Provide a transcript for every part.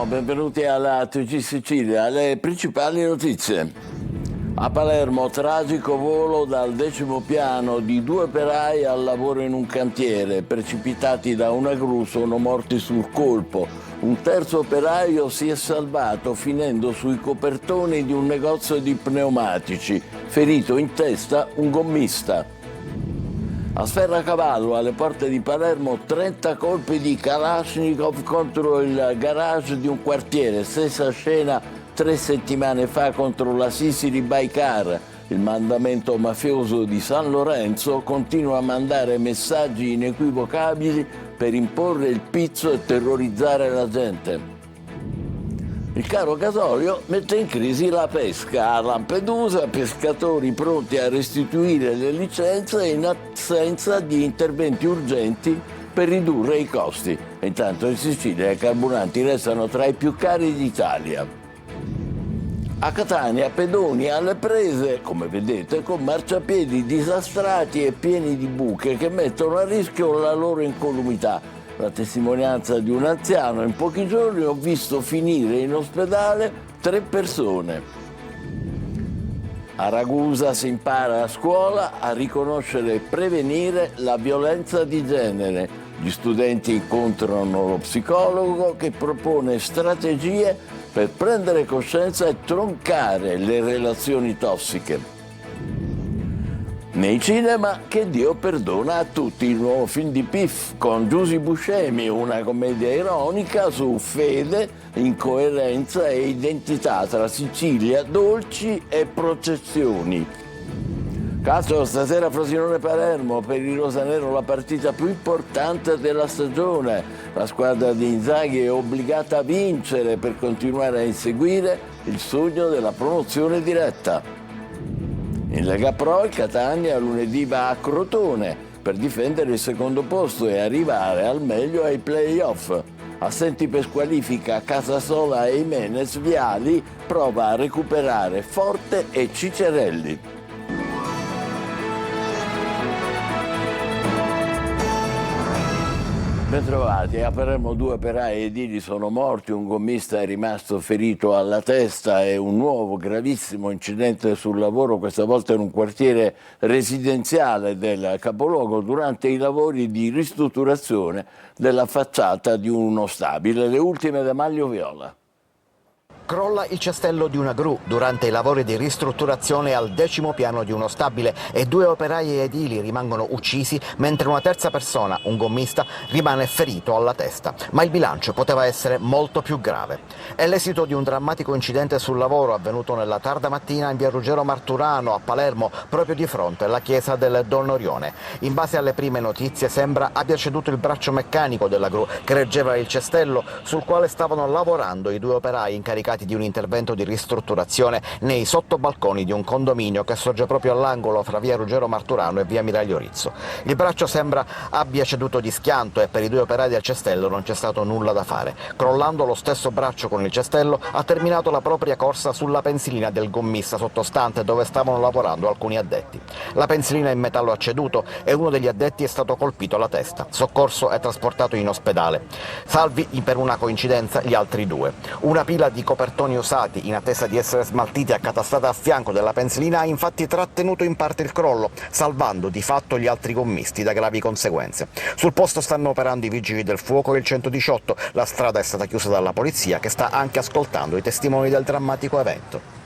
Buongiorno, benvenuti alla TG Sicilia. Le principali notizie. A Palermo, tragico volo dal 10° piano di 2 operai al lavoro in un cantiere. Precipitati da una gru, sono morti sul colpo. Un terzo operaio si è salvato finendo sui copertoni di un negozio di pneumatici. Ferito in testa un gommista. A Sferracavallo, alle porte di Palermo, 30 colpi di Kalashnikov contro il garage di un quartiere. Stessa scena 3 settimane fa contro la Sicily by Car. Il mandamento mafioso di San Lorenzo continua a mandare messaggi inequivocabili per imporre il pizzo e terrorizzare la gente. Il caro gasolio mette in crisi la pesca. A Lampedusa, pescatori pronti a restituire le licenze in assenza di interventi urgenti per ridurre i costi. E intanto in Sicilia i carburanti restano tra i più cari d'Italia. A Catania, pedoni alle prese, come vedete, con marciapiedi disastrati e pieni di buche che mettono a rischio la loro incolumità. La testimonianza di un anziano: in pochi giorni ho visto finire in ospedale 3 persone. A Ragusa si impara a scuola a riconoscere e prevenire la violenza di genere. Gli studenti incontrano lo psicologo che propone strategie per prendere coscienza e troncare le relazioni tossiche. Nei cinema, Che Dio perdona a tutti, il nuovo film di Piff con Giusy Buscemi, una commedia ironica su fede, incoerenza e identità tra Sicilia, dolci e processioni. Calcio stasera Frosinone-Palermo, per i rosanero la partita più importante della stagione. La squadra di Inzaghi è obbligata a vincere per continuare a inseguire il sogno della promozione diretta. In Lega Pro il Catania lunedì va a Crotone per difendere il secondo posto e arrivare al meglio ai play-off. Assenti per squalifica Casasola e Jimenez, Viali prova a recuperare Forte e Cicerelli. Bentrovati. A Palermo 2 operai edili sono morti, un gommista è rimasto ferito alla testa e un nuovo gravissimo incidente sul lavoro, questa volta in un quartiere residenziale del capoluogo, durante i lavori di ristrutturazione della facciata di uno stabile. Le ultime da Maglio Viola. Crolla il cestello di una gru durante i lavori di ristrutturazione al 10° piano di uno stabile e 2 operai edili rimangono uccisi, mentre una terza persona, un gommista, rimane ferito alla testa. Ma il bilancio poteva essere molto più grave. È l'esito di un drammatico incidente sul lavoro avvenuto nella tarda mattina in via Ruggero Marturano a Palermo, proprio di fronte alla chiesa del Don Orione. In base alle prime notizie sembra abbia ceduto il braccio meccanico della gru che reggeva il cestello sul quale stavano lavorando i 2 operai incaricati di un intervento di ristrutturazione nei sottobalconi di un condominio che sorge proprio all'angolo fra via Ruggero Marturano e via Miraglio Rizzo. Il braccio sembra abbia ceduto di schianto e per i 2 operai del cestello non c'è stato nulla da fare. Crollando lo stesso braccio con il cestello, ha terminato la propria corsa sulla pensilina del gommista sottostante dove stavano lavorando alcuni addetti. La pensilina in metallo ha ceduto e uno degli addetti è stato colpito alla testa. Soccorso e trasportato in ospedale. Salvi per una coincidenza gli altri 2. Una pila di copertoni usati in attesa di essere smaltiti accatastata a fianco della pensilina ha infatti trattenuto in parte il crollo, salvando di fatto gli altri gommisti da gravi conseguenze. Sul posto stanno operando i vigili del fuoco e il 118, la strada è stata chiusa dalla polizia che sta anche ascoltando i testimoni del drammatico evento.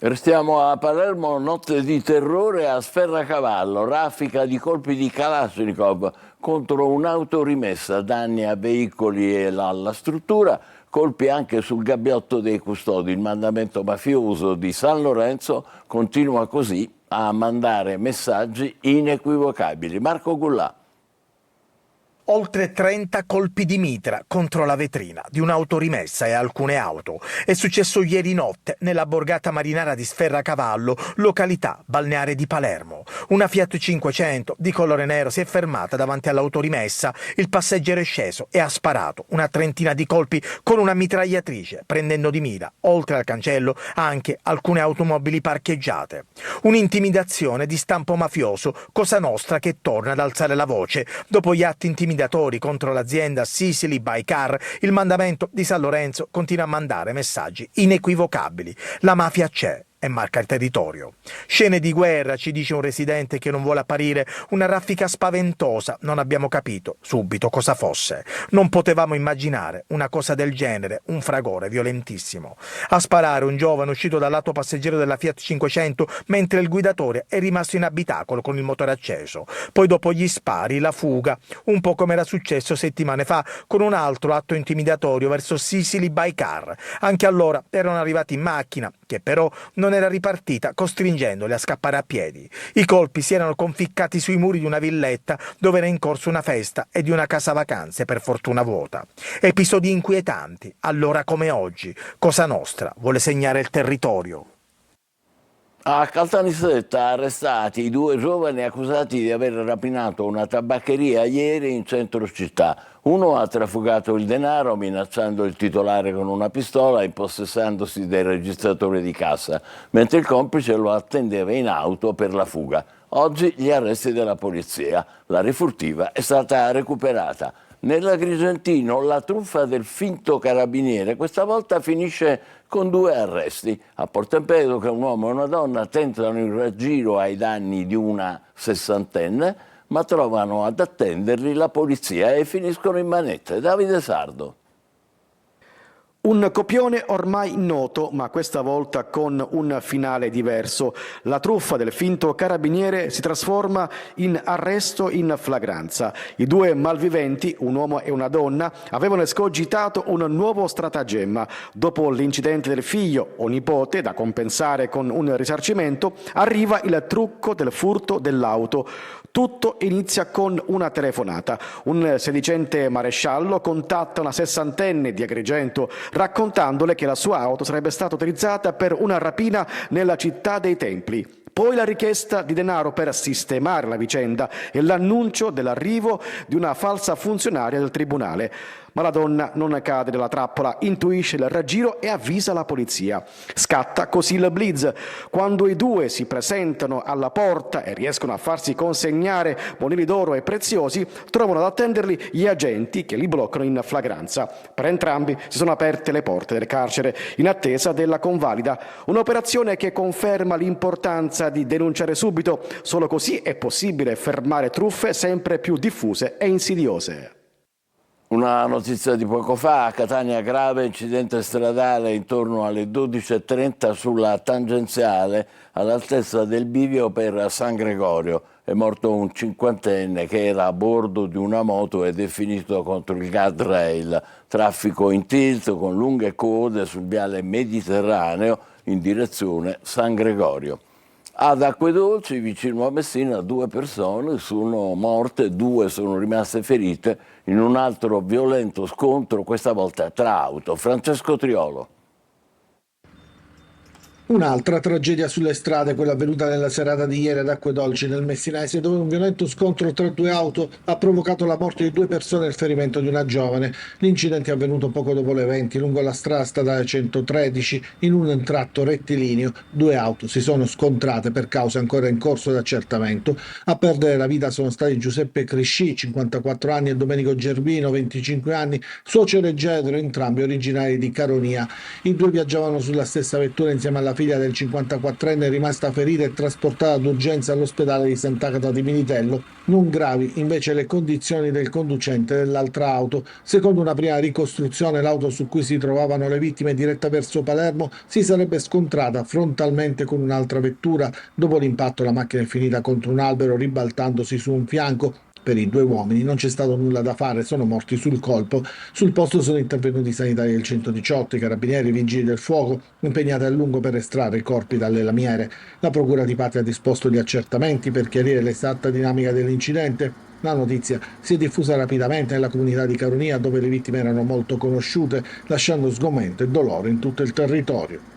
Restiamo a Palermo, notte di terrore a Sferracavallo, raffica di colpi di Kalashnikov contro un'auto rimessa, danni a veicoli e alla struttura, colpi anche sul gabbiotto dei custodi. Il mandamento mafioso di San Lorenzo continua così a mandare messaggi inequivocabili. Marco Gullà. Oltre 30 colpi di mitra contro la vetrina di un'auto rimessa e alcune auto. È successo ieri notte nella borgata marinara di Sferracavallo, località balneare di Palermo. Una Fiat 500 di colore nero si è fermata davanti all'auto rimessa. Il passeggero è sceso e ha sparato una trentina di colpi con una mitragliatrice, prendendo di mira, oltre al cancello, anche alcune automobili parcheggiate. Un'intimidazione di stampo mafioso, Cosa Nostra che torna ad alzare la voce dopo gli atti intimidatori intimidatori contro l'azienda Sicily by Car, il mandamento di San Lorenzo continua a mandare messaggi inequivocabili. La mafia c'è e marca il territorio. Scene di guerra, ci dice un residente che non vuole apparire, una raffica spaventosa, non abbiamo capito subito cosa fosse. Non potevamo immaginare una cosa del genere, un fragore violentissimo. A sparare un giovane uscito dal lato passeggero della Fiat 500 mentre il guidatore è rimasto in abitacolo con il motore acceso. Poi dopo gli spari, la fuga, un po' come era successo settimane fa con un altro atto intimidatorio verso Sicily by Car. Anche allora erano arrivati in macchina, che però non era ripartita, costringendoli a scappare a piedi. I colpi si erano conficcati sui muri di una villetta dove era in corso una festa e di una casa vacanze, per fortuna vuota. Episodi inquietanti, allora come oggi. Cosa Nostra vuole segnare il territorio. A Caltanissetta arrestati i 2 giovani accusati di aver rapinato una tabaccheria ieri in centro città. Uno ha trafugato il denaro minacciando il titolare con una pistola e impossessandosi del registratore di cassa, mentre il complice lo attendeva in auto per la fuga. Oggi gli arresti della polizia. La rifurtiva è stata recuperata. Nell'Agrigentino la truffa del finto carabiniere questa volta finisce con 2 arresti. A Porto Empedocle un uomo e una donna tentano il raggiro ai danni di una sessantenne, ma trovano ad attenderli la polizia e finiscono in manette. Davide Sardo. Un copione ormai noto, ma questa volta con un finale diverso. La truffa del finto carabiniere si trasforma in arresto in flagranza. I 2 malviventi, un uomo e una donna, avevano escogitato un nuovo stratagemma. Dopo l'incidente del figlio o nipote, da compensare con un risarcimento, arriva il trucco del furto dell'auto. Tutto inizia con una telefonata. Un sedicente maresciallo contatta una sessantenne di Agrigento raccontandole che la sua auto sarebbe stata utilizzata per una rapina nella città dei Templi. Poi la richiesta di denaro per sistemare la vicenda e l'annuncio dell'arrivo di una falsa funzionaria del tribunale. Ma la donna non cade nella trappola, intuisce il raggiro e avvisa la polizia. Scatta così il blitz. Quando i 2 si presentano alla porta e riescono a farsi consegnare monili d'oro e preziosi, trovano ad attenderli gli agenti che li bloccano in flagranza. Per entrambi si sono aperte le porte del carcere in attesa della convalida. Un'operazione che conferma l'importanza di denunciare subito. Solo così è possibile fermare truffe sempre più diffuse e insidiose. Una notizia di poco fa, a Catania grave incidente stradale intorno alle 12:30 sulla tangenziale all'altezza del bivio per San Gregorio. È morto un 50enne che era a bordo di una moto ed è finito contro il guardrail. Traffico in tilt con lunghe code sul viale Mediterraneo in direzione San Gregorio. Ad Acquedolci, vicino a Messina, 2 persone sono morte, 2 sono rimaste ferite in un altro violento scontro, questa volta tra auto. Francesco Triolo. Un'altra tragedia sulle strade, quella avvenuta nella serata di ieri ad Acquedolci, nel Messinese, dove un violento scontro tra 2 auto ha provocato la morte di 2 persone e il ferimento di una giovane. L'incidente è avvenuto poco dopo le 20 lungo la strada statale 113 in un tratto rettilineo. 2 auto si sono scontrate per cause ancora in corso di accertamento. A perdere la vita sono stati Giuseppe Crisci, 54 anni, e Domenico Gerbino, 25 anni, suocero e genero, entrambi originari di Caronia. I 2 viaggiavano sulla stessa vettura insieme alla figlia del 54enne rimasta ferita e trasportata d'urgenza all'ospedale di Sant'Agata di Militello. Non gravi invece le condizioni del conducente dell'altra auto. Secondo una prima ricostruzione, l'auto su cui si trovavano le vittime diretta verso Palermo si sarebbe scontrata frontalmente con un'altra vettura. Dopo l'impatto la macchina è finita contro un albero ribaltandosi su un fianco. Per i 2 uomini non c'è stato nulla da fare, sono morti sul colpo. Sul posto sono intervenuti i sanitari del 118, i carabinieri e i vigili del fuoco, impegnati a lungo per estrarre i corpi dalle lamiere. La Procura di Patria ha disposto gli accertamenti per chiarire l'esatta dinamica dell'incidente. La notizia si è diffusa rapidamente nella comunità di Caronia, dove le vittime erano molto conosciute, lasciando sgomento e dolore in tutto il territorio.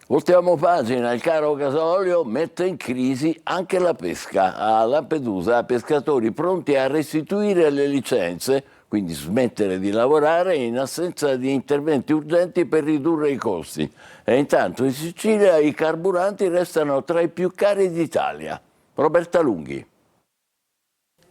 Ultima pagina, il caro gasolio mette in crisi anche la pesca. A Lampedusa pescatori pronti a restituire le licenze, quindi smettere di lavorare in assenza di interventi urgenti per ridurre i costi. E intanto in Sicilia i carburanti restano tra i più cari d'Italia. Roberta Lunghi.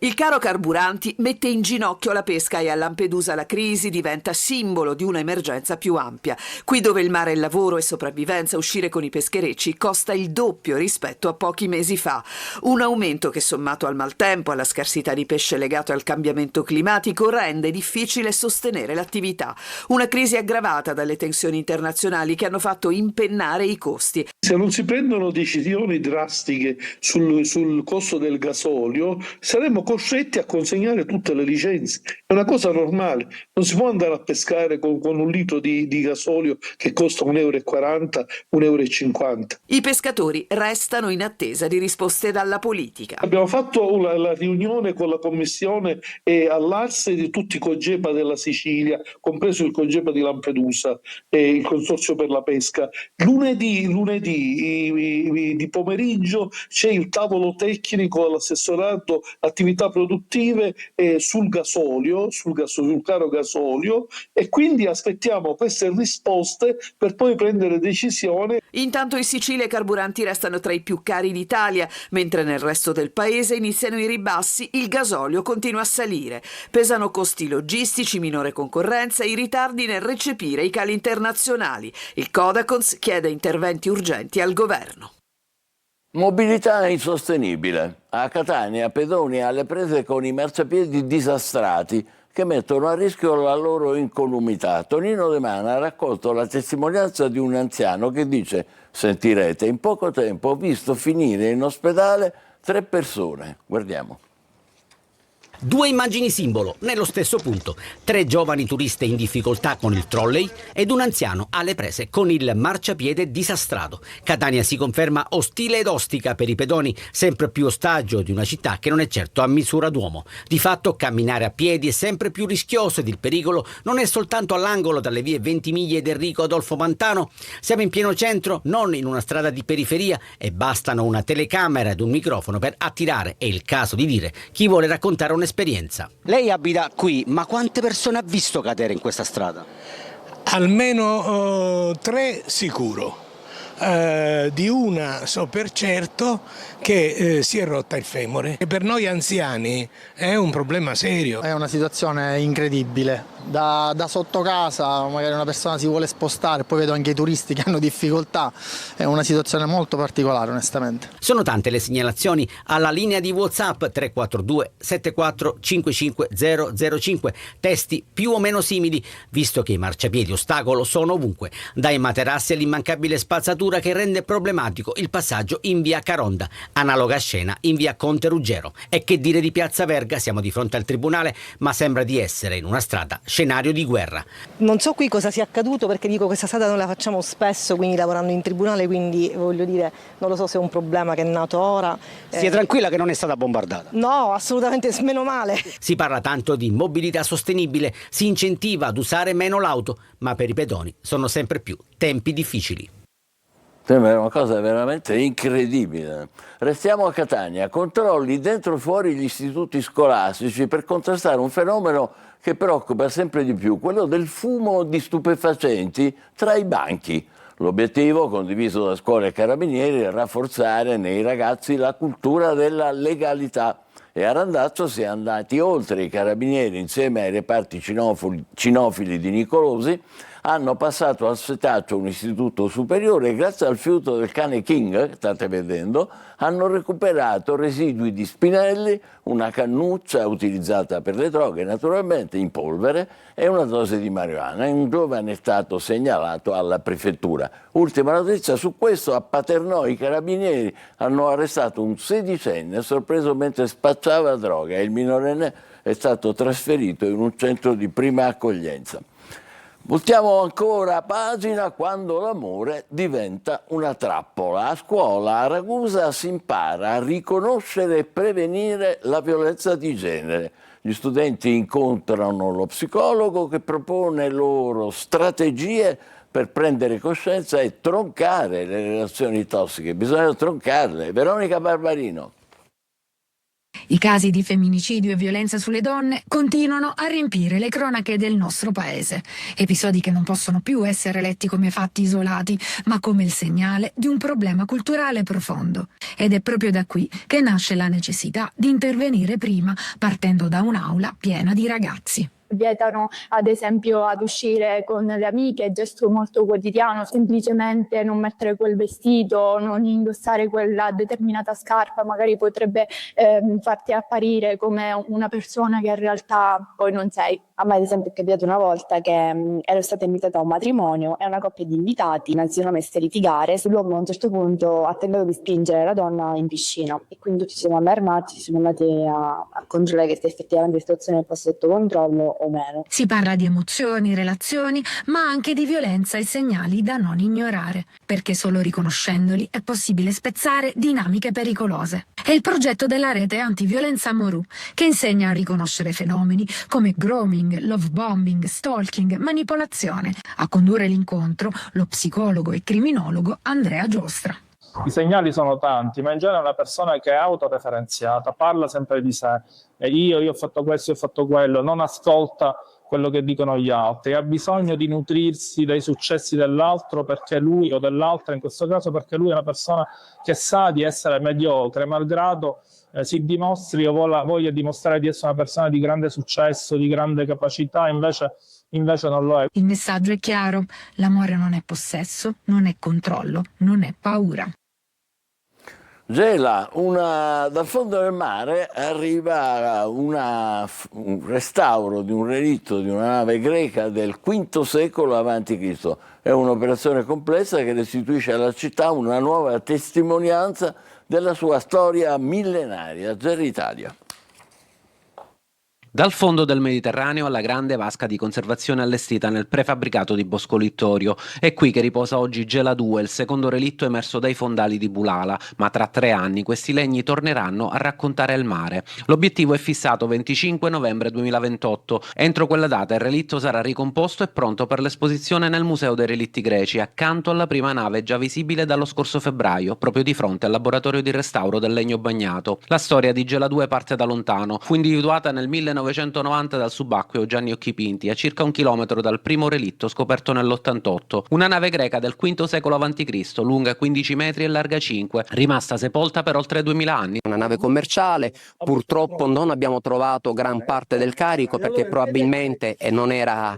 Il caro carburanti mette in ginocchio la pesca e a Lampedusa la crisi diventa simbolo di una emergenza più ampia. Qui dove il mare è lavoro e sopravvivenza, uscire con i pescherecci costa il doppio rispetto a pochi mesi fa. Un aumento che, sommato al maltempo, alla scarsità di pesce legato al cambiamento climatico, rende difficile sostenere l'attività. Una crisi aggravata dalle tensioni internazionali che hanno fatto impennare i costi. Se non si prendono decisioni drastiche sul costo del gasolio, saremo costretti a consegnare tutte le licenze. È una cosa normale, non si può andare a pescare con un litro di gasolio che costa 1,40 euro, 1,50 euro. I pescatori restano in attesa di risposte dalla politica. Abbiamo fatto la riunione con la Commissione e all'Arse di tutti i COGEPA della Sicilia, compreso il COGEPA di Lampedusa e il Consorzio per la Pesca. Lunedì di pomeriggio c'è il tavolo tecnico all'assessorato attività produttive sul gasolio, sul caro gasolio, e quindi aspettiamo queste risposte per poi prendere decisione. Intanto in Sicilia i carburanti restano tra i più cari d'Italia, mentre nel resto del paese iniziano i ribassi, il gasolio continua a salire. Pesano costi logistici, minore concorrenza e i ritardi nel recepire i cali internazionali. Il Codacons chiede interventi urgenti al governo. Mobilità insostenibile. A Catania, pedoni alle prese con i marciapiedi disastrati che mettono a rischio la loro incolumità. Tonino De Mana ha raccolto la testimonianza di un anziano che dice: sentirete, in poco tempo ho visto finire in ospedale 3 persone. Guardiamo. Due immagini simbolo, nello stesso punto. 3 giovani turiste in difficoltà con il trolley ed un anziano alle prese con il marciapiede disastrato. Catania si conferma ostile ed ostica per i pedoni, sempre più ostaggio di una città che non è certo a misura d'uomo. Di fatto camminare a piedi è sempre più rischioso ed il pericolo non è soltanto all'angolo dalle vie Ventimiglia ed Enrico Adolfo Pantano. Siamo in pieno centro, non in una strada di periferia, e bastano una telecamera ed un microfono per attirare, è il caso di dire, chi vuole raccontare un'esperienza. Lei abita qui, ma quante persone ha visto cadere in questa strada? Almeno 3 sicuro. Di una so per certo che si è rotta il femore. E per noi anziani è un problema serio. È una situazione incredibile. Da sotto casa magari una persona si vuole spostare, poi vedo anche i turisti che hanno difficoltà. È una situazione molto particolare, onestamente. Sono tante le segnalazioni alla linea di WhatsApp 342 74 55 005, testi più o meno simili, visto che i marciapiedi ostacolo sono ovunque, dai materassi all'immancabile spazzatura che rende problematico il passaggio in via Caronda, analoga scena in via Conte Ruggero. E che dire di piazza Verga? Siamo di fronte al tribunale, ma sembra di essere in una strada scenario di guerra. Non so qui cosa sia accaduto, perché dico questa strada non la facciamo spesso, quindi lavorando in tribunale, quindi voglio dire, non lo so se è un problema che è nato ora. Stia tranquilla che non è stata bombardata? No, assolutamente, meno male. Si parla tanto di mobilità sostenibile, si incentiva ad usare meno l'auto, ma per i pedoni sono sempre più tempi difficili. Sembra una cosa veramente incredibile. Restiamo a Catania. Controlli dentro e fuori gli istituti scolastici per contrastare un fenomeno che preoccupa sempre di più, quello del fumo di stupefacenti tra i banchi. L'obiettivo, condiviso da scuole e carabinieri, è rafforzare nei ragazzi la cultura della legalità. E a Randazzo si è andati oltre. I carabinieri, insieme ai reparti cinofili di Nicolosi, hanno passato al setaccio un istituto superiore e grazie al fiuto del cane King, che state vedendo, hanno recuperato residui di spinelli, una cannuccia utilizzata per le droghe naturalmente in polvere e una dose di marijuana. Un giovane è stato segnalato alla prefettura. Ultima notizia su questo: a Paternò i carabinieri hanno arrestato un 16enne sorpreso mentre spacciava droga e il minorenne è stato trasferito in un centro di prima accoglienza. Voltiamo ancora pagina quando l'amore diventa una trappola. A scuola a Ragusa si impara a riconoscere e prevenire la violenza di genere. Gli studenti incontrano lo psicologo che propone loro strategie per prendere coscienza e troncare le relazioni tossiche. Bisogna troncarle. Veronica Barbarino. I casi di femminicidio e violenza sulle donne continuano a riempire le cronache del nostro paese. Episodi che non possono più essere letti come fatti isolati, ma come il segnale di un problema culturale profondo. Ed è proprio da qui che nasce la necessità di intervenire prima, partendo da un'aula piena di ragazzi. Vietano ad esempio ad uscire con le amiche, gesto molto quotidiano, semplicemente non mettere quel vestito, non indossare quella determinata scarpa, magari potrebbe farti apparire come una persona che in realtà poi non sei. A me ad esempio è capitato una volta che ero stata invitata a un matrimonio e una coppia di invitati si sono messi a litigare. L'uomo a un certo punto ha tentato di spingere la donna in piscina e quindi tutti ci siamo allarmati, ci siamo andati a controllare che effettivamente la situazione fosse sotto controllo o meno. Si parla di emozioni, relazioni, ma anche di violenza e segnali da non ignorare, perché solo riconoscendoli è possibile spezzare dinamiche pericolose. È il progetto della rete antiviolenza Moru, che insegna a riconoscere fenomeni come grooming, love bombing, stalking, manipolazione. A condurre l'incontro lo psicologo e criminologo Andrea Giostra. I segnali sono tanti, ma in genere una persona che è autoreferenziata, parla sempre di sé, e io ho fatto questo, io ho fatto quello, non ascolta quello che dicono gli altri, ha bisogno di nutrirsi dei successi dell'altro perché lui, o dell'altra in questo caso, perché lui è una persona che sa di essere mediocre, malgrado si dimostri o voglia dimostrare di essere una persona di grande successo, di grande capacità, invece non lo è. Il messaggio è chiaro: l'amore non è possesso, non è controllo, non è paura. Gela, dal fondo del mare arriva un restauro di un relitto di una nave greca del V secolo a.C. È un'operazione complessa che restituisce alla città una nuova testimonianza della sua storia millenaria. Gela Italia. Dal fondo del Mediterraneo alla grande vasca di conservazione allestita nel prefabbricato di Bosco Littorio. È qui che riposa oggi Gela 2, il secondo relitto emerso dai fondali di Bulala, ma tra 3 anni questi legni torneranno a raccontare il mare. L'obiettivo è fissato 25 novembre 2028. Entro quella data il relitto sarà ricomposto e pronto per l'esposizione nel Museo dei Relitti Greci, accanto alla prima nave già visibile dallo scorso febbraio, proprio di fronte al laboratorio di restauro del legno bagnato. La storia di Gela 2 parte da lontano. Fu individuata nel 1990 dal subacqueo Gianni Occhipinti, a circa 1 chilometro dal primo relitto scoperto nell'88. Una nave greca del V secolo a.C., lunga 15 metri e larga 5, rimasta sepolta per oltre 2000 anni. Una nave commerciale, purtroppo non abbiamo trovato gran parte del carico perché probabilmente non era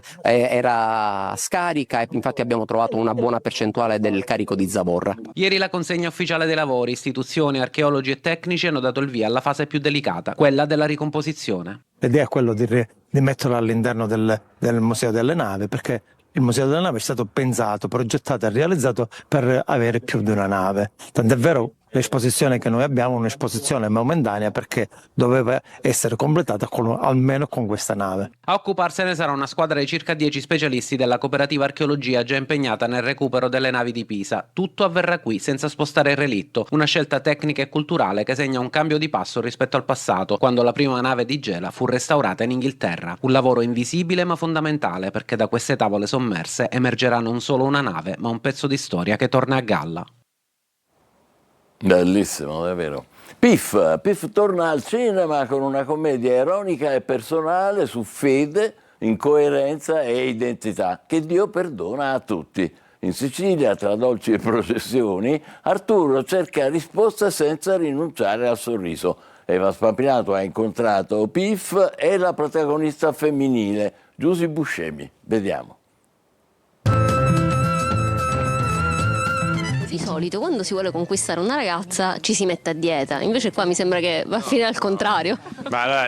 scarica e infatti abbiamo trovato una buona percentuale del carico di zavorra. Ieri la consegna ufficiale dei lavori, istituzioni, archeologi e tecnici hanno dato il via alla fase più delicata, quella della ricomposizione. L'idea è quella di metterlo all'interno del Museo delle Navi, perché il Museo delle Navi è stato pensato, progettato e realizzato per avere più di una nave. Tant'è vero l'esposizione che noi abbiamo è un'esposizione momentanea perché doveva essere completata almeno con questa nave. A occuparsene sarà una squadra di circa 10 specialisti della cooperativa archeologia già impegnata nel recupero delle navi di Pisa. Tutto avverrà qui senza spostare il relitto, una scelta tecnica e culturale che segna un cambio di passo rispetto al passato, quando la prima nave di Gela fu restaurata in Inghilterra. Un lavoro invisibile ma fondamentale, perché da queste tavole sommerse emergerà non solo una nave ma un pezzo di storia che torna a galla. Bellissimo, davvero. Piff torna al cinema con una commedia ironica e personale su fede, incoerenza e identità, che Dio perdona a tutti. In Sicilia, tra dolci e processioni, Arturo cerca risposte senza rinunciare al sorriso. Eva Spampinato ha incontrato Piff e la protagonista femminile, Giusy Buscemi. Vediamo. Di solito quando si vuole conquistare una ragazza ci si mette a dieta, invece qua mi sembra che va a finire al contrario. Ma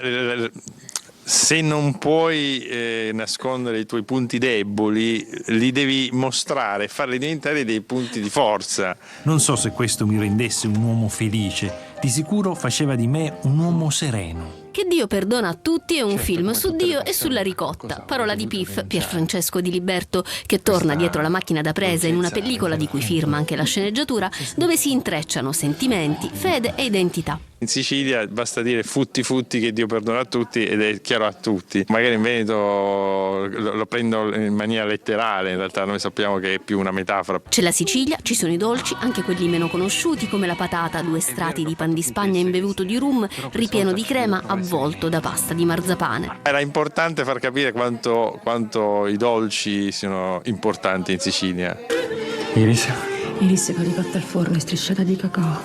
se non puoi nascondere i tuoi punti deboli, li devi mostrare e farli diventare dei punti di forza. Non so se questo mi rendesse un uomo felice, di sicuro faceva di me un uomo sereno. Che Dio perdona a tutti è un film su Dio e sulla ricotta. Parola di Piff, Pierfrancesco Di Liberto, che torna dietro la macchina da presa in una pellicola di cui firma anche la sceneggiatura, dove si intrecciano sentimenti, fede e identità. In Sicilia basta dire futti futti che Dio perdona a tutti ed è chiaro a tutti. Magari in Veneto lo prendo in maniera letterale, in realtà noi sappiamo che è più una metafora. C'è la Sicilia, ci sono i dolci, anche quelli meno conosciuti come la patata, 2 strati di pan di Spagna imbevuto di rum, ripieno di crema, avvolto da pasta di marzapane. Era importante far capire quanto i dolci siano importanti in Sicilia. Iris con ricotta al forno e strisciata di cacao.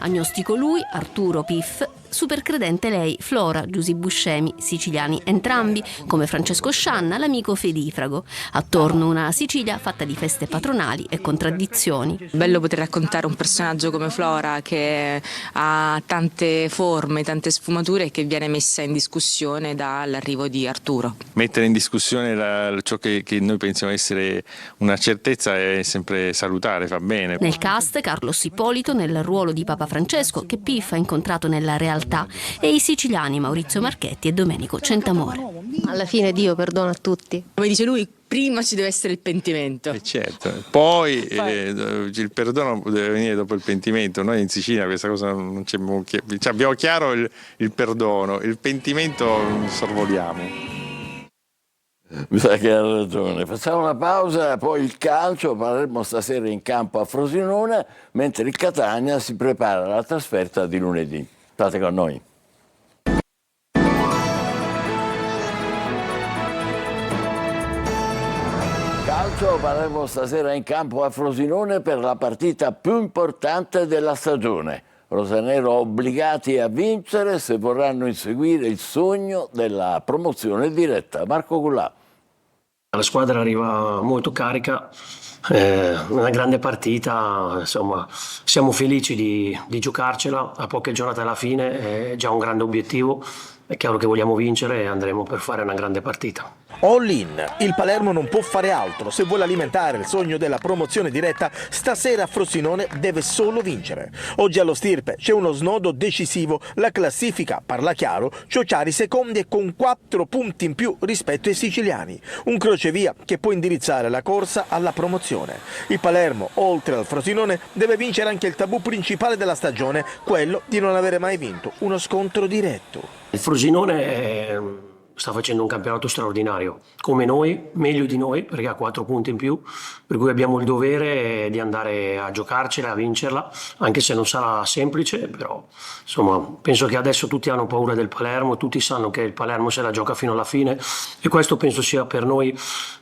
Agnostico lui, Arturo Piff, super credente lei, Flora, Giusy Buscemi, siciliani entrambi, come Francesco Scianna, l'amico Fedifrago. Attorno una Sicilia fatta di feste patronali e contraddizioni. Bello poter raccontare un personaggio come Flora che ha tante forme, tante sfumature e che viene messa in discussione dall'arrivo di Arturo. Mettere in discussione ciò che noi pensiamo essere una certezza è sempre salutare, fa bene. Nel cast Carlos Ippolito nel ruolo di Papa Francesco, che Piff ha incontrato nella realtà, e i siciliani Maurizio Marchetti e Domenico Centamore. Alla fine Dio perdona a tutti. Come dice lui, prima ci deve essere il pentimento. Certo, poi il perdono deve venire dopo il pentimento. Noi in Sicilia questa cosa non abbiamo chiaro il perdono, il pentimento sorvoliamo. Mi sa che ha ragione. Facciamo una pausa, poi il calcio. Palermo stasera in campo a Frosinone, mentre il Catania si prepara alla trasferta di lunedì. State con noi. Calcio, Palermo stasera in campo a Frosinone per la partita più importante della stagione. Rosanero obbligati a vincere se vorranno inseguire il sogno della promozione diretta. Marco Gullà. La squadra arriva molto carica, una grande partita, insomma siamo felici di giocarcela a poche giornate alla fine, è già un grande obiettivo, è chiaro che vogliamo vincere e andremo per fare una grande partita. All in, il Palermo non può fare altro, se vuole alimentare il sogno della promozione diretta stasera a Frosinone deve solo vincere. Oggi allo Stirpe c'è uno snodo decisivo, la classifica parla chiaro, Ciociari secondi e con 4 punti in più rispetto ai siciliani, un crocevia che può indirizzare la corsa alla promozione. Il Palermo, oltre al Frosinone, deve vincere anche il tabù principale della stagione, quello di non avere mai vinto uno scontro diretto. Il Frosinone sta facendo un campionato straordinario, come noi, meglio di noi, perché ha 4 punti in più, per cui abbiamo il dovere di andare a giocarcela, a vincerla, anche se non sarà semplice, però insomma penso che adesso tutti hanno paura del Palermo, tutti sanno che il Palermo se la gioca fino alla fine e questo penso sia per noi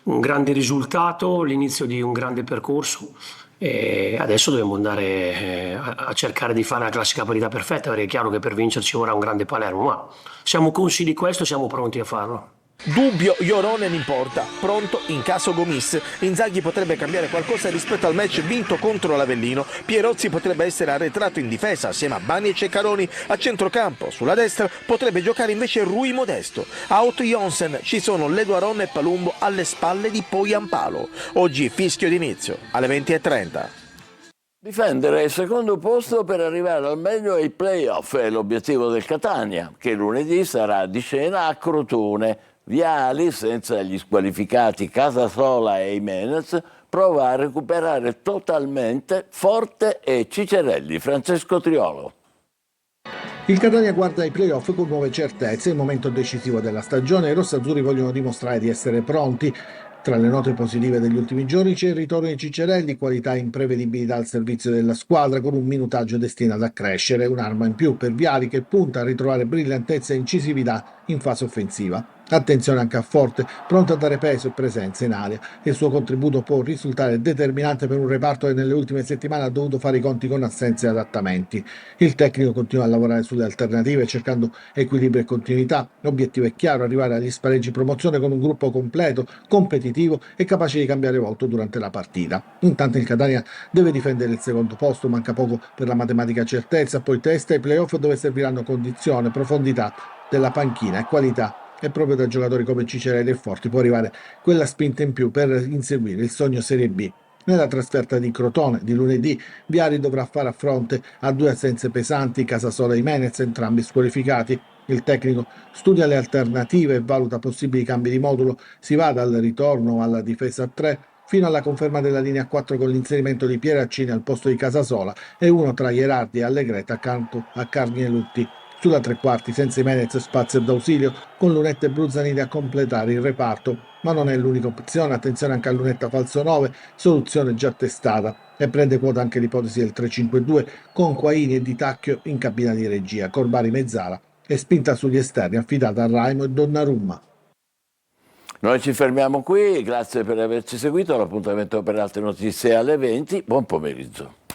un grande risultato, l'inizio di un grande percorso. E adesso dobbiamo andare a cercare di fare la classica partita perfetta, perché è chiaro che per vincerci ora un grande Palermo, ma siamo consci di questo e siamo pronti a farlo. Dubbio Iorone in porta, pronto in caso Gomis. Inzaghi potrebbe cambiare qualcosa rispetto al match vinto contro l'Avellino. Pierozzi potrebbe essere arretrato in difesa assieme a Bani e Ceccaroni. A centrocampo, sulla destra, potrebbe giocare invece Rui Modesto. A Otto Jonsen ci sono Leduaron e Palumbo alle spalle di Poyampalo. Oggi fischio d'inizio, alle 20:30. Difendere il secondo posto per arrivare al meglio ai play-off è l'obiettivo del Catania, che lunedì sarà di scena a Crotone. Viali, senza gli squalificati Casasola e Jimenez, prova a recuperare totalmente Forte e Cicerelli. Francesco Triolo. Il Catania guarda ai playoff con nuove certezze, il momento decisivo della stagione. I rossazzurri vogliono dimostrare di essere pronti. Tra le note positive degli ultimi giorni c'è il ritorno di Cicerelli, qualità e imprevedibilità al servizio della squadra con un minutaggio destinato a crescere, un'arma in più per Viali che punta a ritrovare brillantezza e incisività in fase offensiva. Attenzione anche a Forte, pronto a dare peso e presenza in area. Il suo contributo può risultare determinante per un reparto che nelle ultime settimane ha dovuto fare i conti con assenze e adattamenti. Il tecnico continua a lavorare sulle alternative cercando equilibrio e continuità. L'obiettivo è chiaro, arrivare agli spareggi promozione con un gruppo completo, competitivo e capace di cambiare volto durante la partita. Intanto il Catania deve difendere il secondo posto, manca poco per la matematica certezza, poi testa ai playoff dove serviranno condizione, profondità della panchina e qualità. E proprio da giocatori come Cicerelli e Forti può arrivare quella spinta in più per inseguire il sogno Serie B. Nella trasferta di Crotone di lunedì, Viali dovrà fare fronte a 2 assenze pesanti, Casasola e Jimenez, entrambi squalificati. Il tecnico studia le alternative e valuta possibili cambi di modulo. Si va dal ritorno alla difesa a 3 fino alla conferma della linea 4 con l'inserimento di Pieraccini al posto di Casasola e uno tra Gherardi e Allegret accanto a Carnielutti. Sulla tre quarti senza Jimenez spazio d'ausilio con Lunetta e Bruzzanini a completare il reparto, ma non è l'unica opzione, attenzione anche a Lunetta falso 9, soluzione già testata, e prende quota anche l'ipotesi del 3-5-2 con Quaini e Di Tacchio in cabina di regia, Corbari mezzala e spinta sugli esterni affidata a Raimo e Donnarumma. Noi ci fermiamo qui, grazie per averci seguito, l'appuntamento per altre notizie alle 20, buon pomeriggio.